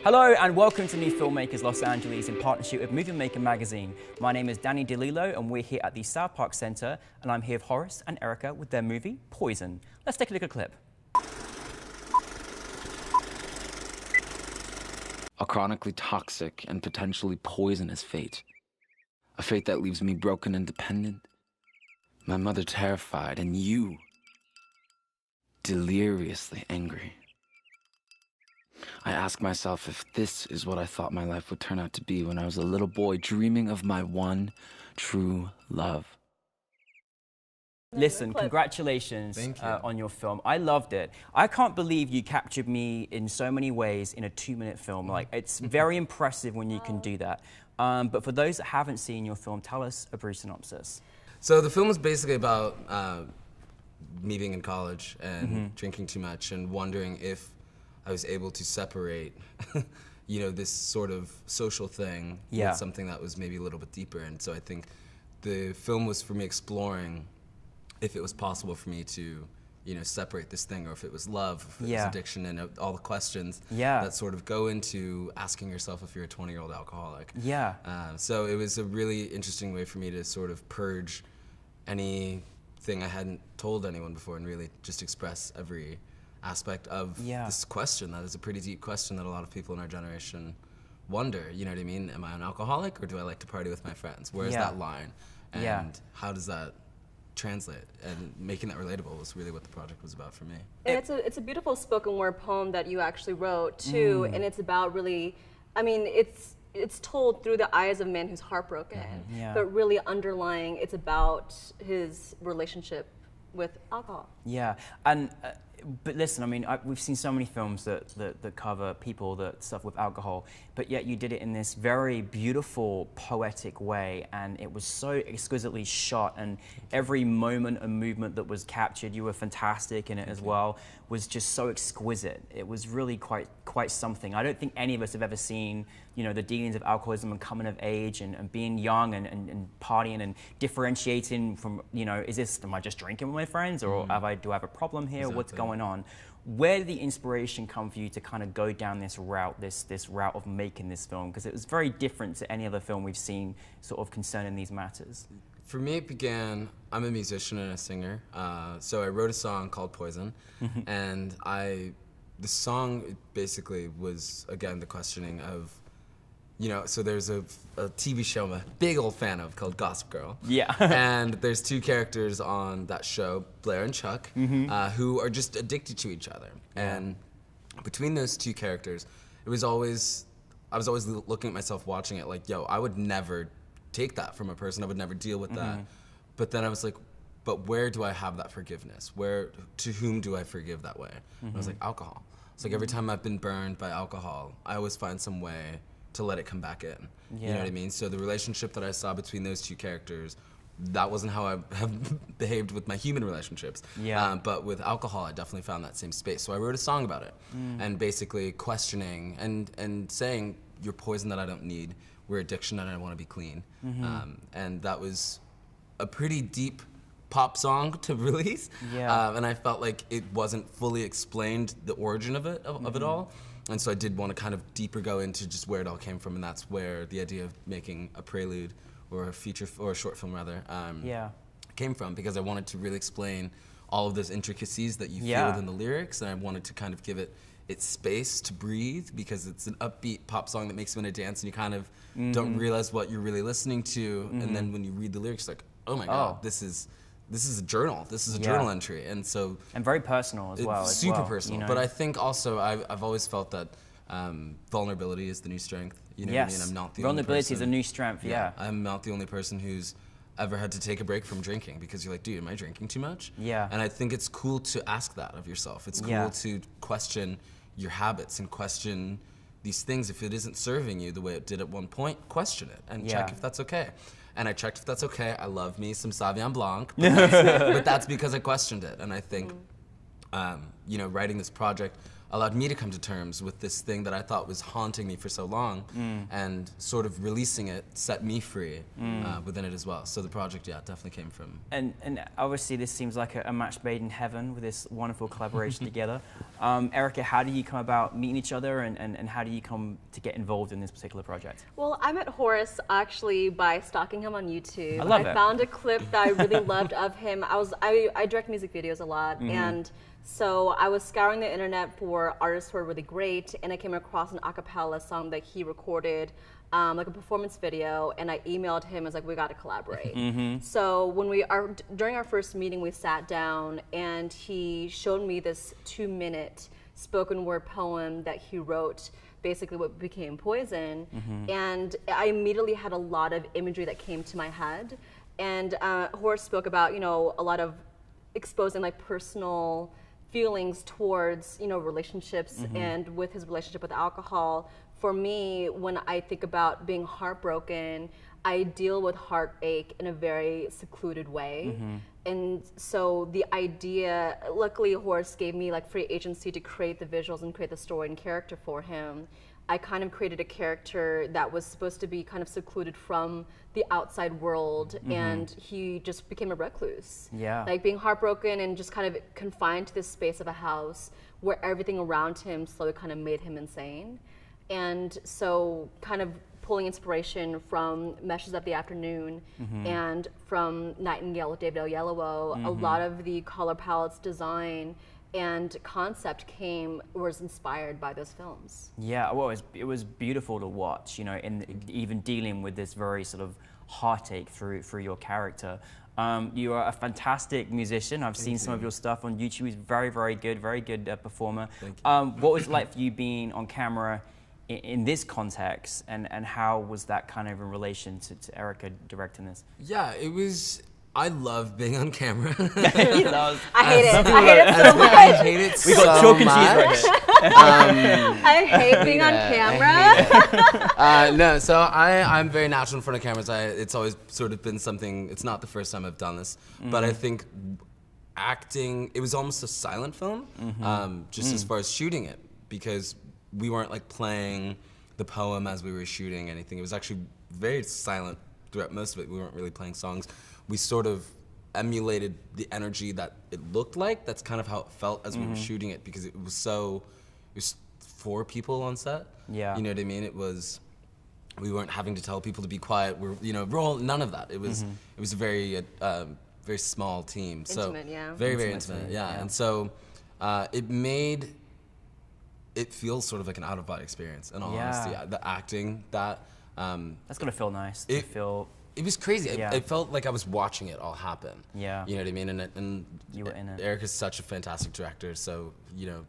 Hello and welcome to New Filmmakers Los Angeles in partnership with Movie Maker magazine. My name is Danny DeLillo and we're here at the South Park Center and I'm here with Horace and Erica with their movie, Poison. Let's take a look at a clip. A chronically toxic and potentially poisonous fate. A fate that leaves me broken and dependent. My mother terrified and you deliriously angry. I ask myself if this is what I thought my life would turn out to be when I was a little boy dreaming of my one true love. Listen, congratulations on your film. I loved it. I can't believe you captured me in so many ways in a 2-minute film. Like, it's very impressive when you can do that. But for those that haven't seen your film, tell us a brief synopsis. So the film is basically about me being in college and drinking too much and wondering if I was able to separate, you know, this sort of social thing with something that was maybe a little bit deeper. And so I think the film was for me exploring if it was possible for me to, you know, separate this thing, or if it was love, if it was addiction, and all the questions that sort of go into asking yourself if you're a 20-year-old alcoholic. So it was a really interesting way for me to sort of purge anything I hadn't told anyone before and really just express every aspect of this question that is a pretty deep question that a lot of people in our generation wonder. You know what I mean? Am I an alcoholic, or do I like to party with my friends? Where is that line? And how does that translate? And making that relatable was really what the project was about for me. And it's a beautiful spoken word poem that you actually wrote too, and it's about really, I mean, it's told through the eyes of a man who's heartbroken, but really underlying, it's about his relationship with alcohol. And but listen, I mean, we've seen so many films that cover people that suffer with alcohol, but yet you did it in this very beautiful, poetic way, and it was so exquisitely shot, and every moment and movement that was captured, you were fantastic in it as well, was just so exquisite. It was really quite something. I don't think any of us have ever seen, you know, the dealings of alcoholism and coming of age and being young and partying and differentiating from, you know, am I just drinking with my friends, or do I have a problem here? What's going on? Where did the inspiration come for you to kind of go down this route, this route of making this film? Because it was very different to any other film we've seen sort of concerning these matters. For me, it began, I'm a musician and a singer, so I wrote a song called Poison, and the song basically was, again, the questioning of, you know, so there's a TV show I'm a big old fan of called Gossip Girl. And there's two characters on that show, Blair and Chuck, who are just addicted to each other. And between those two characters, I was always looking at myself watching it like, yo, I would never take that from a person. I would never deal with that. But then I was like, but where do I have that forgiveness? To whom do I forgive that way? And I was like, alcohol. It's like every time I've been burned by alcohol, I always find some way to let it come back in. You know what I mean? So the relationship that I saw between those two characters, that wasn't how I have behaved with my human relationships. But with alcohol, I definitely found that same space. So I wrote a song about it, and basically questioning and saying, you're poison that I don't need, we're addiction and I want to be clean. And that was a pretty deep pop song to release. And I felt like it wasn't fully explained, the origin of it all. And so I did want to kind of deeper go into just where it all came from, and that's where the idea of making a prelude or a feature or a short film rather came from, because I wanted to really explain all of those intricacies that you feel within the lyrics, and I wanted to kind of give it its space to breathe, because it's an upbeat pop song that makes you want to dance and you kind of don't realize what you're really listening to, and then when you read the lyrics, like, oh my God, this is a journal. This is a journal entry, and very personal as well. Super personal. You know? But I think also I've always felt that vulnerability is the new strength. You know what I mean? I'm not the only person. Vulnerability is a new strength. I'm not the only person who's ever had to take a break from drinking, because you're like, dude, am I drinking too much? And I think it's cool to ask that of yourself. It's cool to question your habits and question these things. If it isn't serving you the way it did at one point, question it and check if that's okay. And I checked if that's okay. I love me some Sauvignon Blanc, but that's because I questioned it. And I think, you know, writing this project allowed me to come to terms with this thing that I thought was haunting me for so long, and sort of releasing it set me free within it as well. So the project, definitely came from. And obviously this seems like a match made in heaven with this wonderful collaboration together. Erica, how do you come about meeting each other, and how do you come to get involved in this particular project? Well, I met Horace actually by stalking him on YouTube. I love it. Found a clip that I really loved of him. I direct music videos a lot, and so I was scouring the internet for artists who are really great, and I came across an a cappella song that he recorded, like a performance video, and I emailed him. I was like, we got to collaborate. So when during our first meeting, we sat down, and he showed me this 2-minute spoken word poem that he wrote, basically what became Poison, and I immediately had a lot of imagery that came to my head. And Horace spoke about, you know, a lot of exposing like personal feelings towards, you know, relationships, and with his relationship with alcohol. For me, when I think about being heartbroken, I deal with heartache in a very secluded way. And so the idea, luckily Horace gave me like free agency to create the visuals and create the story and character for him. I kind of created a character that was supposed to be kind of secluded from the outside world, and he just became a recluse. Yeah. Like being heartbroken and just kind of confined to this space of a house where everything around him slowly kind of made him insane. And so kind of pulling inspiration from Meshes of the Afternoon and from Nightingale with David Oyelowo, a lot of the color palettes, design, and concept was inspired by those films. Yeah, well, it was beautiful to watch, you know, and even dealing with this very sort of heartache through your character. You are a fantastic musician. I've seen some of your stuff on YouTube. He's very, very good performer. What was it like for you being on camera in this context, and how was that kind of in relation to Erica directing this? Yeah, it was. I love being on camera. He loves. I hate it. I hate it so much. I hate it We got chalk and cheese right here. I hate being on camera. No, so I'm very natural in front of cameras. It's always sort of been something. It's not the first time I've done this, but I think acting. It was almost a silent film, just as far as shooting it, because we weren't like playing the poem as we were shooting anything. It was actually very silent throughout most of it. We weren't really playing songs. We sort of emulated the energy that it looked like. That's kind of how it felt as we were shooting it, because it was 4 people on set. Yeah. You know what I mean? We weren't having to tell people to be quiet. Roll, none of that. It was a very small team. Intimate, yeah. Very intimate, yeah. And so it made it feel sort of like an out-of-body experience, in all honesty. The acting, that's gonna feel nice to feel. It was crazy. It felt like I was watching it all happen. Yeah. You know what I mean? And you were in it. Eric is such a fantastic director, so, you know,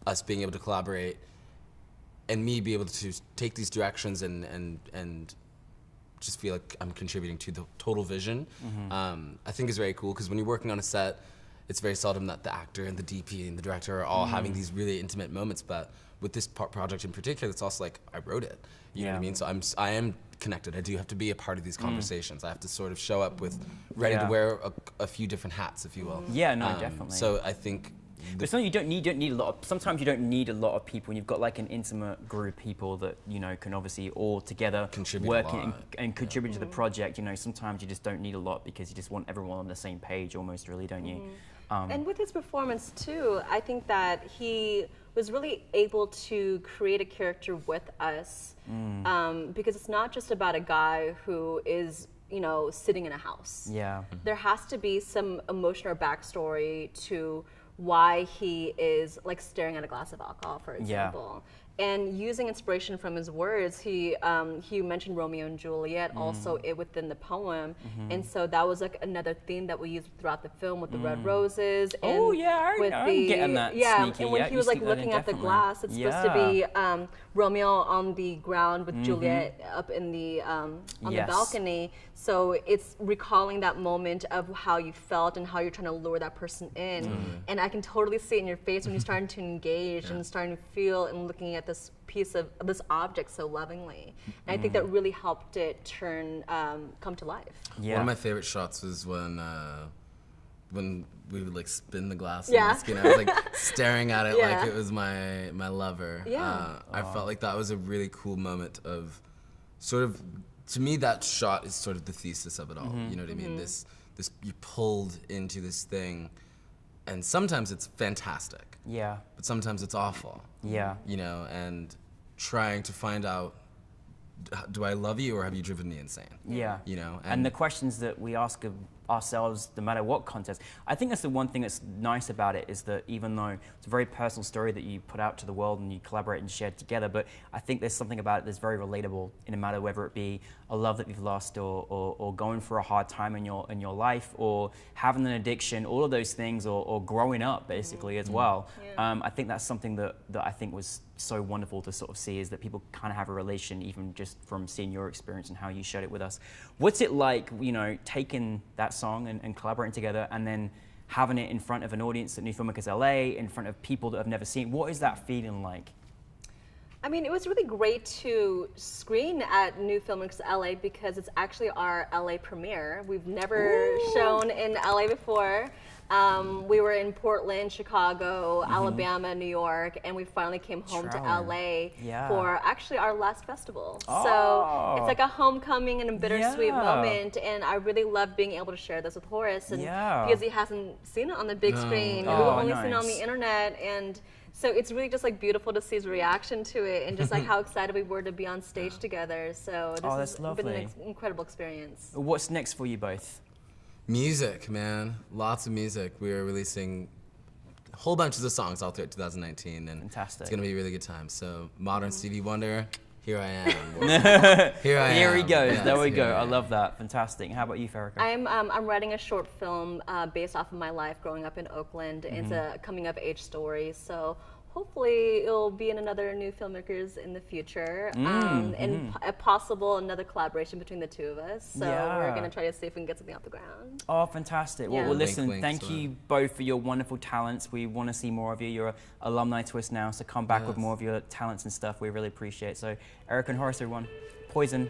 us being able to collaborate and me be able to take these directions and just feel like I'm contributing to the total vision, I think is very cool, because when you're working on a set, it's very seldom that the actor and the DP and the director are all having these really intimate moments, but with this project in particular, it's also like I wrote it. You know what I mean? So I am connected. I do have to be a part of these conversations. I have to sort of show up with ready to wear a few different hats, if you will. Yeah, no, definitely. So I think. But sometimes you don't need a lot. Sometimes you don't need a lot of people. And you've got like an intimate group of people that, you know, can obviously all together contribute and contribute to the project. You know, sometimes you just don't need a lot, because you just want everyone on the same page, almost, really, don't you? And with his performance too, I think that he was really able to create a character with us, because it's not just about a guy who is, you know, sitting in a house. Yeah. There has to be some emotion or backstory to why he is like staring at a glass of alcohol, for example. And using inspiration from his words, he mentioned Romeo and Juliet, also within the poem, and so that was like another theme that we used throughout the film with the red roses. And Oh yeah, with I'm the getting that. Sneaky. and when Yeah, he was you like sneak that in, looking at the definitely. glass, it's supposed to be Romeo on the ground with Juliet up in the on the balcony. So it's recalling that moment of how you felt and how you're trying to lure that person in. And I can totally see it in your face when you're starting to engage and starting to feel and looking at this piece of this object so lovingly. And I think that really helped it come to life. Yeah. One of my favorite shots was when we would like spin the glass Yeah. and the skin. I was like staring at it Yeah. like it was my lover. Yeah. I felt like that was a really cool moment of sort of, to me, that shot is sort of the thesis of it all. You know what I mean? This you pulled into this thing, and sometimes it's fantastic. Yeah. But sometimes it's awful. Yeah. You know, and trying to find out, do I love you or have you driven me insane? Yeah. You know, and the questions that we ask of ourselves, no matter what context, I think that's the one thing that's nice about it, is that even though it's a very personal story that you put out to the world and you collaborate and share together, but I think there's something about it that's very relatable, in a matter whether it be a love that you've lost, or going through a hard time in your life, or having an addiction, all of those things, or growing up basically as well. Yeah. I think that's something that I think was so wonderful to sort of see, is that people kind of have a relation, even just from seeing your experience and how you shared it with us. What's it like, you know, taking that song and collaborating together, and then having it in front of an audience at New Filmmakers LA, in front of people that have never seen? What is that feeling like? I mean, it was really great to screen at New Filmmakers LA because it's actually our LA premiere. We've never shown in LA before. We were in Portland, Chicago, Alabama, New York, and we finally came home to LA for actually our last festival. So it's like a homecoming and a bittersweet moment, and I really love being able to share this with Horace, and because he hasn't seen it on the big screen, and we've only seen it on the internet, and so it's really just like beautiful to see his reaction to it, and just like how excited we were to be on stage together. So this has been an incredible experience. What's next for you both? Music, man. Lots of music. We're releasing whole bunches of songs all throughout 2019, and fantastic. It's gonna be a really good time. So modern Stevie Wonder, here I am. Here I am. Here he goes. Yes, there we go. I love that. Fantastic. How about you, Farrakhan? I'm writing a short film based off of my life growing up in Oakland. It's a coming of age story. So hopefully it'll be in another New Filmmakers in the future, and a possible another collaboration between the two of us. So we're gonna try to see if we can get something off the ground. Oh, fantastic. Well, listen, thank you both for your wonderful talents. We want to see more of you. You're an alumni twist now, so come back with more of your talents and stuff. We really appreciate it. So Eric and Horace, everyone, Poison.